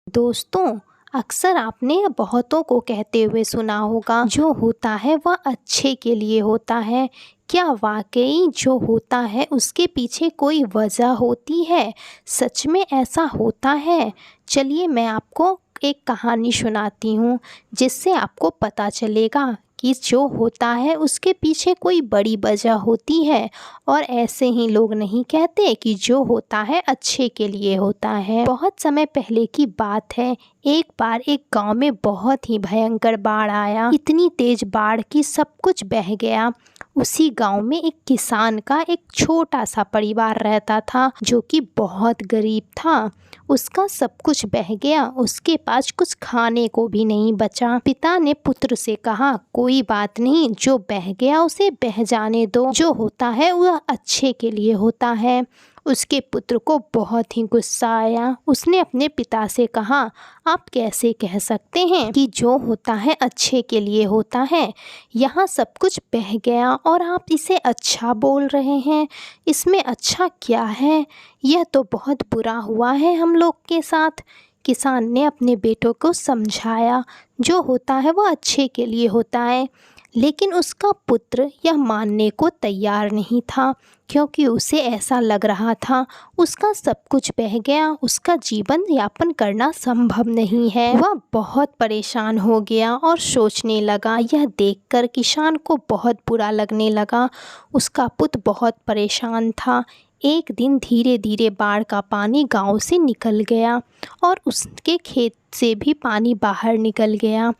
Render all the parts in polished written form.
दोस्तों, अक्सर आपने बहुतों को कहते हुए सुना होगा, जो होता है वह अच्छे के लिए होता है। क्या वाकई जो होता है उसके पीछे कोई वजह होती है? सच में ऐसा होता है? चलिए मैं आपको एक कहानी सुनाती हूँ, जिससे आपको पता चलेगा कि जो होता है उसके पीछे कोई बड़ी वजह होती है। और ऐसे ही लोग नहीं कहते कि जो होता है अच्छे के लिए होता है। बहुत समय पहले की बात है, एक बार एक गांव में बहुत ही भयंकर बाढ़ आया। इतनी तेज बाढ़ कि सब कुछ बह गया। उसी गांव में एक किसान का एक छोटा सा परिवार रहता था, जो कि बहुत गरीब था। उसका सब कुछ बह गया, उसके पास कुछ खाने को भी नहीं बचा। पिता ने पुत्र से कहा, कोई बात नहीं, जो बह गया उसे बह जाने दो, जो होता है वह अच्छे के लिए होता है। उसके पुत्र को बहुत ही गुस्सा आया। उसने अपने पिता से कहा, आप कैसे कह सकते हैं कि जो होता है अच्छे के लिए होता है? यहाँ सब कुछ बह गया और आप इसे अच्छा बोल रहे हैं। इसमें अच्छा क्या है? यह तो बहुत बुरा हुआ है हम लोग के साथ। किसान ने अपने बेटों को समझाया, जो होता है वह अच्छे के लिए होता है। लेकिन उसका पुत्र यह मानने को तैयार नहीं था, क्योंकि उसे ऐसा लग रहा था उसका सब कुछ बह गया, उसका जीवन यापन करना संभव नहीं है। वह बहुत परेशान हो गया और सोचने लगा। यह देखकर किसान को बहुत बुरा लगने लगा। उसका पुत्र बहुत परेशान था। एक दिन धीरे धीरे बाढ़ का पानी गांव से निकल गया और उसके खेत से भी पानी बाहर निकल गया।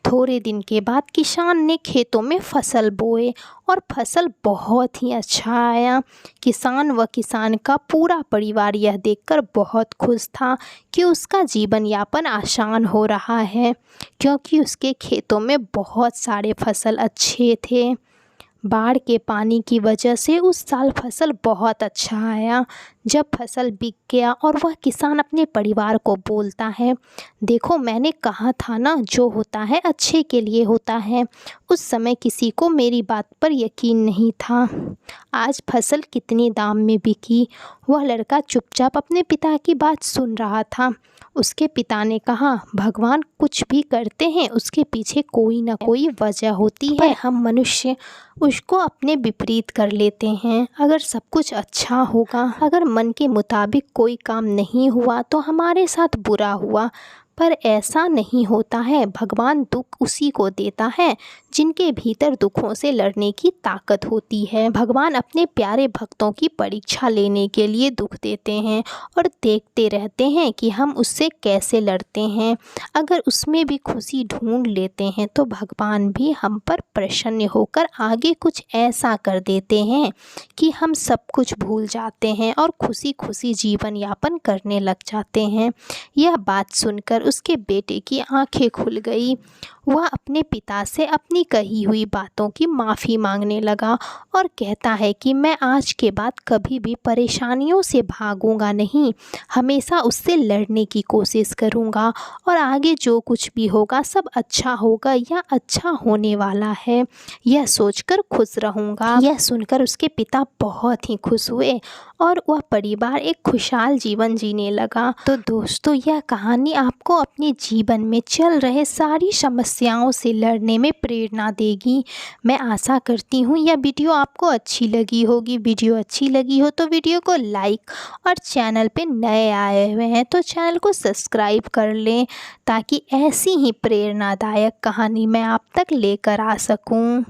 थोड़े दिन के बाद किसान ने खेतों में फसल बोए और फसल बहुत ही अच्छा आया। किसान व किसान का पूरा परिवार यह देखकर बहुत खुश था कि उसका जीवन यापन आसान हो रहा है, क्योंकि उसके खेतों में बहुत सारे फसल अच्छे थे। बाढ़ के पानी की वजह से उस साल फसल बहुत अच्छा आया। जब फसल बिक गया और वह किसान अपने परिवार को बोलता है, देखो मैंने कहा था ना, जो होता है अच्छे के लिए होता है। उस समय किसी को मेरी बात पर यकीन नहीं था। आज फसल कितने दाम में बिकी। वह लड़का चुपचाप अपने पिता की बात सुन रहा था। उसके पिता ने कहा, भगवान कुछ भी करते हैं उसके पीछे कोई ना कोई वजह होती है, पर हम मनुष्य उसको अपने विपरीत कर लेते हैं। अगर सब कुछ अच्छा होगा, अगर मन के मुताबिक कोई काम नहीं हुआ तो हमारे साथ बुरा हुआ, पर ऐसा नहीं होता है। भगवान दुख उसी को देता है जिनके भीतर दुखों से लड़ने की ताकत होती है। भगवान अपने प्यारे भक्तों की परीक्षा लेने के लिए दुख देते हैं और देखते रहते हैं कि हम उससे कैसे लड़ते हैं। अगर उसमें भी खुशी ढूंढ लेते हैं तो भगवान भी हम पर प्रसन्न होकर आगे कुछ ऐसा कर देते हैं कि हम सब कुछ भूल जाते हैं और खुशी खुशी जीवन यापन करने लग जाते हैं। यह बात सुनकर उसके बेटे की आंखें खुल गई। वह अपने पिता से अपनी कही हुई बातों की माफ़ी मांगने लगा और कहता है कि मैं आज के बाद कभी भी परेशानियों से भागूंगा नहीं, हमेशा उससे लड़ने की कोशिश करूंगा और आगे जो कुछ भी होगा सब अच्छा होगा या अच्छा होने वाला है, यह सोचकर खुश रहूंगा। यह सुनकर उसके पिता बहुत ही खुश हुए और वह परिवार एक खुशहाल जीवन जीने लगा। तो दोस्तों, यह कहानी आपको अपने जीवन में चल रहे सारी समस्याओं से लड़ने में प्रेरणा देगी। मैं आशा करती हूँ यह वीडियो आपको अच्छी लगी होगी। वीडियो अच्छी लगी हो तो वीडियो को लाइक और चैनल पे नए आए हुए हैं तो चैनल को सब्सक्राइब कर लें, ताकि ऐसी ही प्रेरणादायक कहानी मैं आप तक लेकर आ सकूँ।